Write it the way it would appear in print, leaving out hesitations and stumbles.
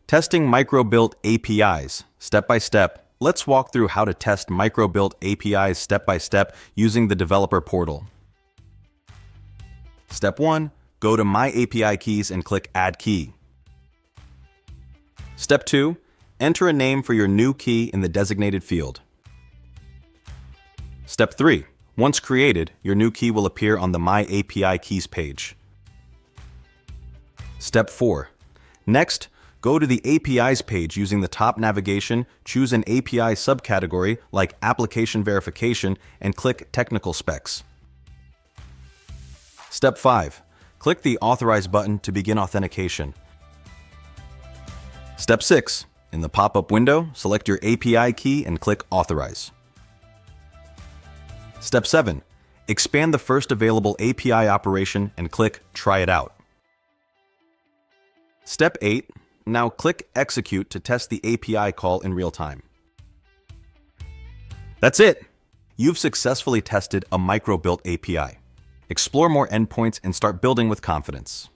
Testing Microbilt APIs. Step by step, let's walk through how to test Microbilt APIs step by step using the developer portal. Step 1. Go to My API Keys and click Add Key. Step 2. Enter a name for your new key in the designated field. Step 3. Once created, your new key will appear on the My API Keys page. Step 4. Next, go to the APIs page using the top navigation, choose an API subcategory like Application Verification, and click Technical Specs. Step 5. Click the Authorize button to begin authentication. Step 6. In the pop-up window, select your API key and click Authorize. Step 7. Expand the first available API operation and click Try it out. Step 8. Now click Execute to test the API call in real time. That's it! You've successfully tested a Microbilt API. Explore more endpoints and start building with confidence.